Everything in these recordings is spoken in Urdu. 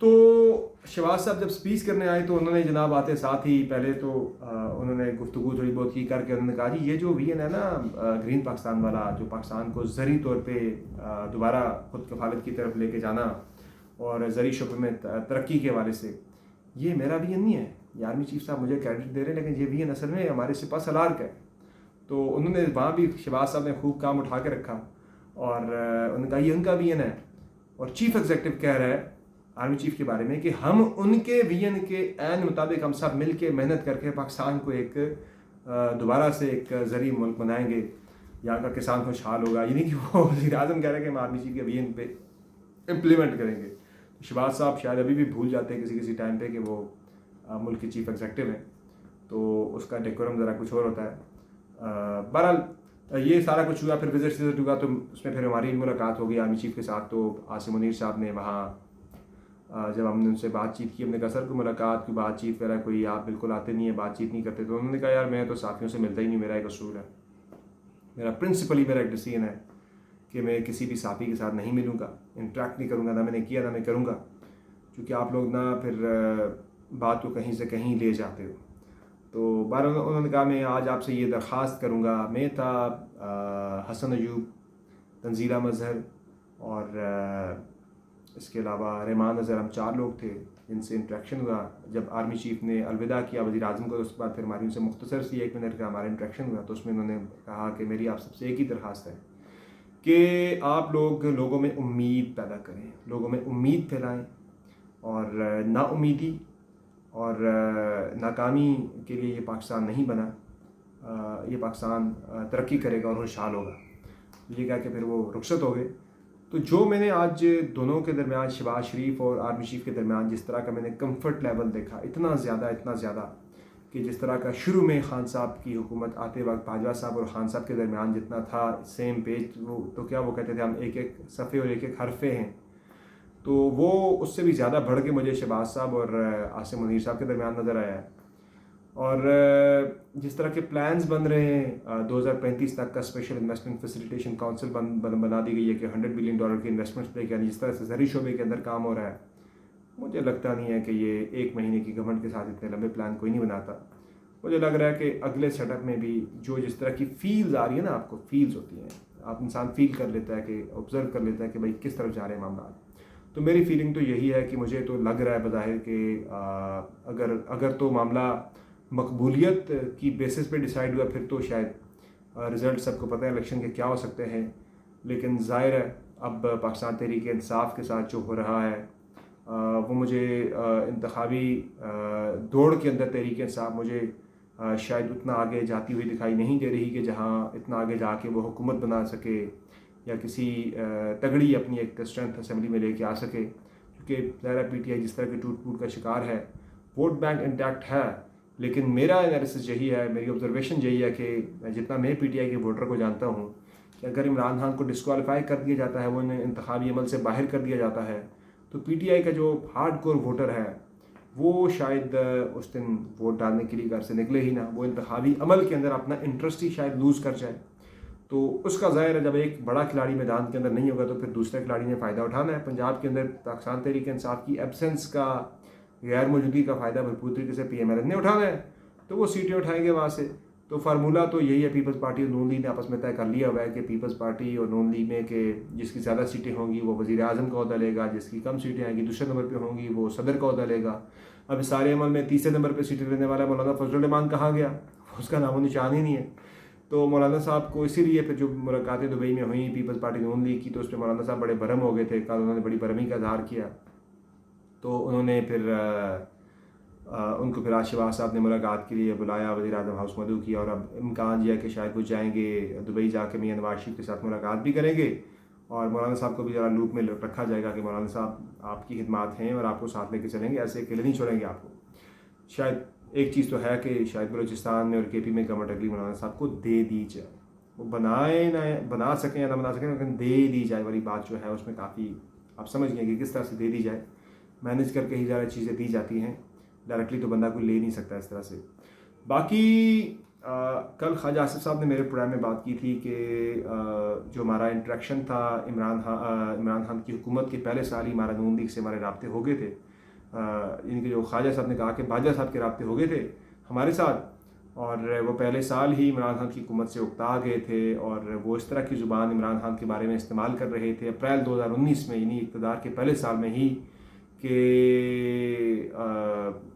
تو شہباز صاحب جب اسپیچ کرنے آئے تو انہوں نے جناب آتے ساتھ ہی پہلے تو انہوں نے گفتگو تھوڑی بہت کی کر کے انہوں نے کہا جی یہ جو وین ہے نا گرین پاکستان والا، جو پاکستان کو زرعی طور پہ دوبارہ خود کفالت کی طرف لے کے جانا اور زرعی شعبے میں ترقی کے حوالے سے، یہ میرا وین نہیں ہے. یہ آرمی چیف صاحب مجھے کریڈٹ دے رہے ہیں، لیکن یہ وین اصل میں ہمارے سپاہ سالار کا ہے. تو انہوں نے وہاں بھی شہباز صاحب نے خوب کام اٹھا کے رکھا اور انہوں نے کہا یہ ان کا وین ہے. اور چیف ایگزیکٹو کہہ رہا ہے آرمی چیف کے بارے میں کہ ہم ان کے وین کے عین مطابق ہم سب مل کے محنت کر کے پاکستان کو ایک دوبارہ سے ایک زرعی ملک بنائیں گے، یہاں کا کسان خوشحال ہوگا. یعنی کہ وہ وزیر اعظم کہہ رہے ہیں کہ ہم آرمی چیف کے وین پہ امپلیمنٹ کریں گے. شہباز صاحب شاید ابھی بھی بھول جاتے ہیں کسی ٹائم پہ کہ وہ ملک کے چیف ایگزیکٹو ہیں، تو اس کا ڈیکورم ذرا کچھ اور ہوتا ہے. بہرحال یہ سارا کچھ ہوا، پھر وزٹ ہوا تو اس میں پھر ہماری ملاقات ہو گئی آرمی چیف کے ساتھ. تو عاصم منیر صاحب نے وہاں جب ہم نے ان سے بات چیت کی، ہم نے کہا سر کوئی ملاقات کی بات چیت کرا کوئی، آپ بالکل آتے نہیں ہیں بات چیت نہیں کرتے. تو انہوں نے کہا یار میں تو صحافیوں سے ملتا ہی نہیں، میرا ایک اصول ہے، میرا پرنسپلی میرا ایک ڈیسیژن ہے کہ میں کسی بھی صحافی کے ساتھ نہیں ملوں گا، انٹریکٹ نہیں کروں گا، نہ میں نے کیا نہ میں کروں گا، کیونکہ آپ لوگ نہ پھر بات کو کہیں سے کہیں لے جاتے ہو. تو بار انہوں نے کہا میں آج آپ سے یہ درخواست کروں گا. میں تھا، حسن ایوب، تنزیل مظہر اور اس کے علاوہ رحمان نظر، ہم 4 لوگ تھے جن سے انٹریکشن ہوا. جب آرمی چیف نے الوداع کیا وزیر اعظم کو، اس کے بعد پھر ہماری ان سے مختصر سی 1 منٹ کا ہمارا انٹریکشن ہوا. تو اس میں انہوں نے کہا کہ میری آپ سب سے ایک ہی درخواست ہے کہ آپ لوگ لوگوں میں امید پیدا کریں، لوگوں میں امید پھیلائیں، اور نا امیدی اور ناکامی کے لیے یہ پاکستان نہیں بنا. یہ پاکستان ترقی کرے گا اور خوشحال ہوگا. یہ کہا کہ پھر وہ رخصت ہو گئے. تو جو میں نے آج دونوں کے درمیان، شہباز شریف اور آرمی چیف کے درمیان جس طرح کا میں نے کمفرٹ لیول دیکھا، اتنا زیادہ کہ جس طرح کا شروع میں خان صاحب کی حکومت آتے وقت باجوہ صاحب اور خان صاحب کے درمیان جتنا تھا سیم پیج، وہ تو کیا وہ کہتے تھے ہم ایک ایک صفحے اور ایک ایک حرفے ہیں، تو وہ اس سے بھی زیادہ بڑھ کے مجھے شہباز صاحب اور عاصم منیر صاحب کے درمیان نظر آیا ہے. اور جس طرح کے پلانز بن رہے ہیں 2035 تک کا اسپیشل انویسٹمنٹ فیسیلیٹیشن کونسل بنا دی گئی ہے کہ $100 بلین کی انویسٹمنٹس لے کے، یعنی جس طرح سے زرعی شعبے کے اندر کام ہو رہا ہے، مجھے لگتا نہیں ہے کہ یہ 1 مہینے کی گورنمنٹ کے ساتھ اتنے لمبے پلان کوئی نہیں بناتا. مجھے لگ رہا ہے کہ اگلے سیٹ اپ میں بھی جو جس طرح کی فیلز آ رہی ہیں نا، آپ کو فیلز ہوتی ہیں، آپ انسان فیل کر لیتا ہے کہ آبزرو کر لیتا ہے کہ بھائی کس طرف جا رہے ہیں معاملات. تو میری فیلنگ تو یہی ہے کہ مجھے تو لگ رہا ہے بظاہر کہ اگر تو معاملہ مقبولیت کی بیسس پہ ڈیسائیڈ ہوا، پھر تو شاید رزلٹ سب کو پتہ ہے الیکشن کے کیا ہو سکتے ہیں. لیکن ظاہر ہے اب پاکستان تحریک انصاف کے ساتھ جو ہو رہا ہے وہ مجھے انتخابی دوڑ کے اندر تحریک انصاف مجھے شاید اتنا آگے جاتی ہوئی دکھائی نہیں دے رہی کہ جہاں اتنا آگے جا کے وہ حکومت بنا سکے یا کسی تگڑی اپنی ایک اسٹرینتھ اسمبلی میں لے کے آ سکے. کیونکہ ظاہر پی ٹی آئی جس طرح کے ٹوٹ پھوٹ کا شکار ہے، ووٹ بینک انٹیکٹ ہے، لیکن میرا انالیسس یہی ہے، میری آبزرویشن یہی ہے کہ جتنا میں پی ٹی آئی کے ووٹر کو جانتا ہوں کہ اگر عمران خان کو ڈسکوالیفائی کر دیا جاتا ہے، وہ انہیں انتخابی عمل سے باہر کر دیا جاتا ہے، تو پی ٹی آئی کا جو ہارڈ کور ووٹر ہے وہ شاید اس دن ووٹ ڈالنے کے لیے گھر سے نکلے ہی نہ، وہ انتخابی عمل کے اندر اپنا انٹرسٹ ہی شاید لوز کر جائے. تو اس کا ظاہر ہے جب ایک بڑا کھلاڑی میدان کے اندر نہیں ہوگا تو پھر دوسرے کھلاڑی نے فائدہ اٹھانا ہے. پنجاب کے اندر پاکستان تحریک انصاف کی ایبسنس کا، غیر موجودگی کا فائدہ بھرپور طریقے سے پی ایم ایل این نے اٹھانا ہے، تو وہ سیٹیں اٹھائیں گے وہاں سے. تو فارمولہ تو یہی ہے، پیپلز پارٹی اور نون لیگ نے آپس میں طے کر لیا ہوا ہے کہ پیپلز پارٹی اور نون لیگ میں کہ جس کی زیادہ سیٹیں ہوں گی وہ وزیر اعظم کا عہدہ لے گا، جس کی کم سیٹیں آئیں گی دوسرے نمبر پہ ہوں گی وہ صدر کا عہدہ لے گا. اب اس سارے عمل میں تیسرے نمبر پہ سیٹیں لینے والا مولانا فضل الرحمان کہاں گیا؟ اس کا نام و نشان ہی نہیں ہے. تو مولانا صاحب کو اسی لیے پھر جو ملاقاتیں دبئی میں ہوئیں پیپلز پارٹی نون لیگ کی، تو اس پہ مولانا صاحب بڑے برہم ہو گئے تھے. کل انہوں نے بڑی برہمی کا اظہار کیا، تو انہوں نے پھر ان کو پھر آج شہباز صاحب نے ملاقات کے لیے بلایا، وزیر اعظم ہاؤس مدعو کیا، اور اب امکان یہ ہے کہ شاید وہ جائیں گے دبئی، جا کے میاں نواز شریف کے ساتھ ملاقات بھی کریں گے، اور مولانا صاحب کو بھی ذرا لوپ میں رکھا جائے گا کہ مولانا صاحب آپ کی خدمات ہیں اور آپ کو ساتھ لے کے چلیں گے، ایسے اکیلے نہیں چھوڑیں گے آپ کو. شاید ایک چیز تو ہے کہ شاید بلوچستان میں اور کے پی میں گورنمنٹ اگلی مولانا صاحب کو دے دی جائے، وہ بنائے نہ بنا سکیں یا نہ بنا سکیں، لیکن دے دی جائے والی بات جو ہے اس میں کافی آپ سمجھ گئے کہ کس طرح سے دے دی جائے. مینیج کر کے ہی زیادہ چیزیں دی جاتی ہیں، ڈائریکٹلی تو بندہ کوئی لے نہیں سکتا اس طرح سے. باقی کل خواجہ آصف صاحب نے میرے پروگرام میں بات کی تھی کہ جو ہمارا انٹریکشن تھا عمران خان کی حکومت کے پہلے سال ہی ہمارا نون لیگ سے ہمارے رابطے ہو گئے تھے. ان کے جو خواجہ صاحب نے کہا کہ باجوہ صاحب کے رابطے ہو گئے تھے ہمارے ساتھ، اور وہ پہلے سال ہی عمران خان کی حکومت سے اکتا گئے تھے، اور وہ اس طرح کی زبان عمران خان کے بارے میں استعمال کر رہے تھے اپریل 2019 میں، یعنی اقتدار کے پہلے سال میں ہی، کہ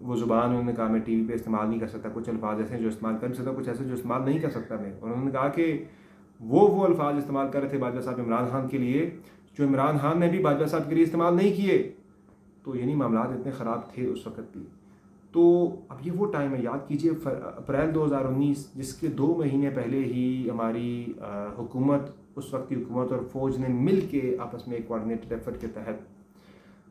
وہ زبان انہوں نے کہا میں ٹی وی پہ استعمال نہیں کر سکتا، کچھ الفاظ ایسے ہیں جو استعمال کر سکتا، کچھ ایسے جو استعمال نہیں کر سکتا میں. اور انہوں نے کہا کہ وہ الفاظ استعمال کر رہے تھے باجوہ صاحب عمران خان کے لیے جو عمران خان نے بھی باجوہ صاحب کے لیے استعمال نہیں کیے. تو یعنی معاملات اتنے خراب تھے اس وقت بھی. تو اب یہ وہ ٹائم ہے، یاد کیجئے اپریل 2019، جس کے 2 مہینے پہلے ہی ہماری حکومت، اس وقت کی حکومت اور فوج نے مل کے آپس میں ایک کوارڈینیٹڈ ایفرٹ کے تحت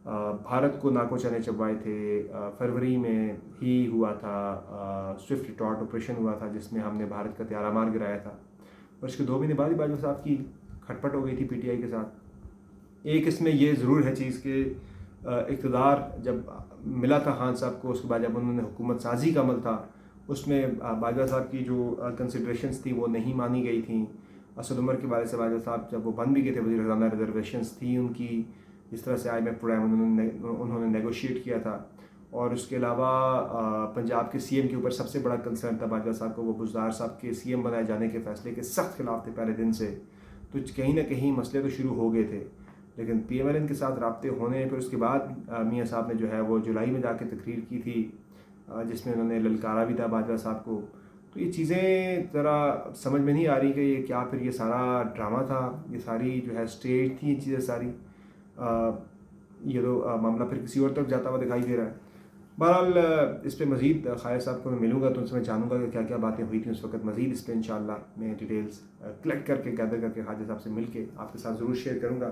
بھارت کو ناکو چنے چبوائے تھے. فروری میں ہی ہوا تھا سوئفٹ ریٹارٹ آپریشن ہوا تھا، جس میں ہم نے بھارت کا طیارہ مار گرایا تھا، اور اس کے 2 مہینے بعد ہی باجوہ صاحب کی کھٹپٹ ہو گئی تھی پی ٹی آئی کے ساتھ. ایک اس میں یہ ضرور ہے چیز کہ اقتدار جب ملا تھا خان صاحب کو، اس کے بعد جب انہوں نے حکومت سازی کا عمل تھا، اس میں باجوہ صاحب کی جو کنسیڈریشنز تھیں وہ نہیں مانی گئی تھیں. اسد عمر کے بارے سے باجوہ صاحب جب وہ بن بھی گئے تھے، وزیر خزانہ ریزرویشنز تھیں ان کی، جس طرح سے IMF پروگرام انہوں نے نیگوشیٹ کیا تھا. اور اس کے علاوہ پنجاب کے CM کے اوپر سب سے بڑا کنسرن تھا باجوہ صاحب کو، وہ بزدار صاحب کے CM بنائے جانے کے فیصلے کے سخت خلاف تھے پہلے دن سے. تو کہیں نہ کہیں مسئلے تو شروع ہو گئے تھے، لیکن PMLN کے ساتھ رابطے ہونے، پھر اس کے بعد میاں صاحب نے جو ہے وہ جولائی میں جا کے تقریر کی تھی، جس میں انہوں نے للکارا بھی تھا باجوہ صاحب کو. تو یہ چیزیں ذرا سمجھ میں نہیں آ رہی کہ یہ کیا پھر یہ سارا ڈرامہ تھا، یہ ساری جو ہے اسٹیج تھی، یہ چیزیں ساری. یہ تو معاملہ پھر کسی اور طرف جاتا ہوا دکھائی دے رہا ہے. بہرحال اس پہ مزید خواجہ صاحب کو میں ملوں گا تو ان سے میں جانوں گا کہ کیا کیا باتیں ہوئی تھیں اس وقت. مزید اس پہ انشاءاللہ میں ڈیٹیلز کلیکٹ کر کے گیدر کر کے خواجہ صاحب سے مل کے آپ کے ساتھ ضرور شیئر کروں گا.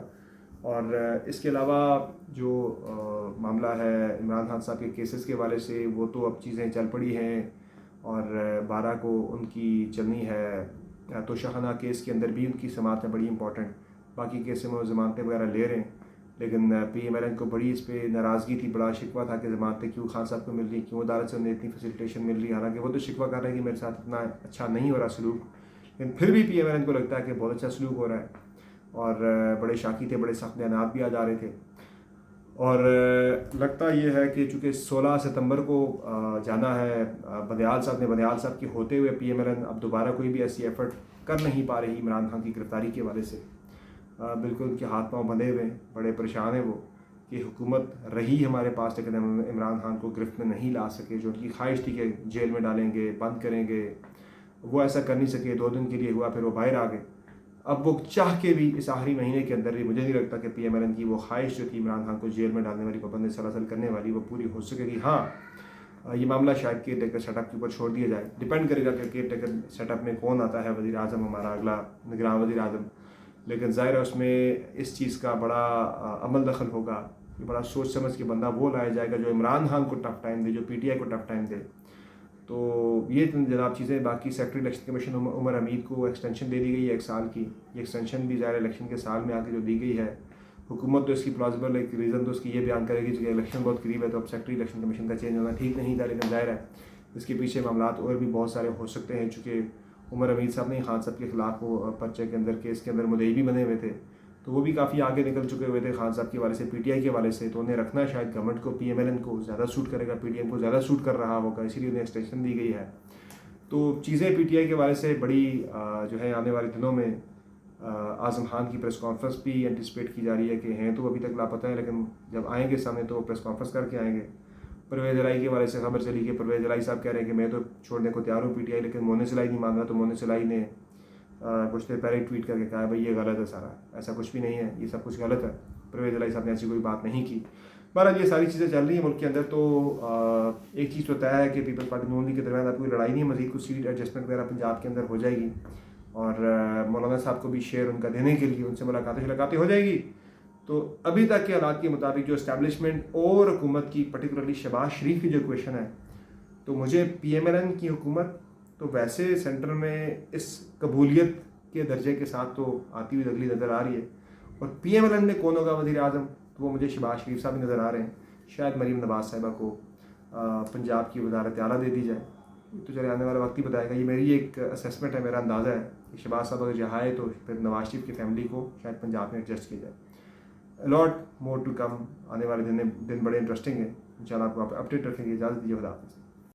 اور اس کے علاوہ جو معاملہ ہے عمران خان صاحب کے کیسز کے حوالے سے، وہ تو اب چیزیں چل پڑی ہیں، اور 12 کو ان کی چلنی ہے. توشہ خانہ کیس کے اندر بھی ان کی سماعت ہے بڑی امپورٹنٹ، باقی کیسوں میں وہ ضمانتیں وغیرہ لے رہے ہیں، لیکن PMLN کو بڑی اس پہ ناراضگی تھی، بڑا شکوہ تھا کہ ضمانتیں کیوں خان صاحب کو مل رہی، کیوں عدالت سے انہیں اتنی فیسیلیٹیشن مل رہی. حالانکہ وہ تو شکوہ کر رہے ہیں کہ میرے ساتھ اتنا اچھا نہیں ہو رہا سلوک، لیکن پھر بھی PMLN کو لگتا ہے کہ بہت اچھا سلوک ہو رہا ہے. اور بڑے شاکی تھے، بڑے سخت بیانات بھی آ جا رہے تھے. اور لگتا یہ ہے کہ چونکہ 16 ستمبر کو جانا ہے بندیال صاحب نے، بندیال صاحب کے ہوتے ہوئے PMLN اب دوبارہ کوئی بھی ایسی ایفرٹ کر نہیں پا رہی عمران خان کی گرفتاری کے حوالے سے. بالکل ان کے ہاتھ پاؤں بندھے ہوئے ہیں، بڑے پریشان ہیں وہ کہ حکومت رہی ہمارے پاس لیکن ہم عمران خان کو گرفت میں نہیں لا سکے. جو ان کی خواہش تھی کہ جیل میں ڈالیں گے، بند کریں گے، وہ ایسا کر نہیں سکے. 2 دن کے لیے ہوا، پھر وہ باہر آ گئے. اب وہ چاہ کے بھی اس آخری مہینے کے اندر بھی مجھے نہیں لگتا کہ PMLN کی وہ خواہش جو تھی عمران خان کو جیل میں ڈالنے والی، پابندی سلاسل کرنے والی، وہ پوری ہو سکے گی. ہاں یہ معاملہ شاید کیئر ٹیکر سیٹ اپ کے اوپر چھوڑ دیا جائے. ڈپینڈ کرے گا کہ کیئر ٹیکر سیٹ اپ میں کون آتا ہے، وزیر اعظم ہمارا اگلا نگراں وزیر اعظم. لیکن ظاہر ہے اس میں اس چیز کا بڑا عمل دخل ہوگا کہ بڑا سوچ سمجھ کے بندہ وہ لایا جائے گا جو عمران خان کو ٹف ٹائم دے، جو PTI کو ٹف ٹائم دے. تو یہ جناب چیزیں. باقی سیکٹری الیکشن کمیشن عمر حمید کو ایکسٹینشن دے دی گئی ہے 1 سال کی. یہ ایکسٹینشن بھی ظاہر الیکشن کے سال میں آ کے جو دی گئی ہے، حکومت تو اس کی پلازیبل ایک ریزن تو اس کی یہ بیان کرے گی کہ الیکشن بہت قریب ہے تو اب سیکٹری الیکشن کمیشن کا چینج ہونا ٹھیک نہیں تھا. لیکن ظاہر ہے اس کے پیچھے معاملات اور بھی بہت سارے ہو سکتے ہیں، چونکہ عمر حمید صاحب نے خان صاحب کے خلاف وہ پرچے کے اندر، کیس کے اندر مدعی بھی بنے ہوئے تھے، تو وہ بھی کافی آگے نکل چکے ہوئے تھے خان صاحب کے حوالے سے، PTI کے حوالے سے. تو انہیں رکھنا شاید گورنمنٹ کو، PMLN کو زیادہ سوٹ کرے گا، PDM کو زیادہ سوٹ کر رہا ہوگا، اسی لیے انہیں ایکسٹینشن دی گئی ہے. تو چیزیں PTI کے حوالے سے بڑی جو ہے آنے والے دنوں میں اعظم خان کی پریس کانفرنس بھی انٹیسپیٹ کی جا رہی ہے کہ ہیں تو ابھی تک لاپتہ ہیں، لیکن جب آئیں گے سامنے تو وہ پریس کانفرنس کر کے آئیں گے. پرویز الہی کے حوالے سے خبر چلی کہ پرویز الہی صاحب کہہ رہے ہیں کہ میں تو چھوڑنے کو تیار ہوں PTI، لیکن مونس الہی نہیں مان رہا. تو مونس الہی نے کچھ دیر پہلے ٹویٹ کر کے کہا بھائی یہ غلط ہے، سارا ایسا کچھ بھی نہیں ہے، یہ سب کچھ غلط ہے. پرویز الہی صاحب نے ایسی کوئی بات نہیں کی. بہرحال یہ ساری چیزیں چل رہی ہیں ملک کے اندر. تو ایک چیز تو طے ہے کہ پیپلز پارٹی نون لیگ کے درمیان اب کوئی لڑائی نہیں ہے، مزید کچھ سیٹ ایڈجسٹمنٹ وغیرہ پنجاب کے اندر ہو جائے گی، اور مولانا صاحب کو بھی شیئر ان کا دینے کے لیے ان سے ملاقاتیں ہو جائے گی. تو ابھی تک کے حالات کے مطابق جو اسٹیبلشمنٹ اور حکومت کی، پرٹیکولرلی شہباز شریف کی جو کویشن ہے، تو مجھے PMLN کی حکومت تو ویسے سینٹر میں اس قبولیت کے درجے کے ساتھ تو آتی ہوئی اگلی نظر آ رہی ہے. اور PMLN میں کون ہوگا وزیر اعظم، تو وہ مجھے شہباز شریف صاحب نظر آ رہے ہیں. شاید مریم نواز صاحبہ کو پنجاب کی وزارت اعلیٰ دے دی جائے، تو چلے آنے والا وقت ہی بتائے گا. یہ میری ایک اسیسمنٹ ہے، میرا اندازہ ہے کہ شہباز صاحب اگر جہائے تو پھر نواز شریف کی فیملی کو شاید پنجاب میں ایڈجسٹ کیا جائے. لاٹ مور ٹو کم. آنے والے دن بڑے انٹرسٹنگ ہیں. انشاءاللہ آپ کو اپڈیٹ رکھیں گے. اجازت دیجیے. خدا حافظ.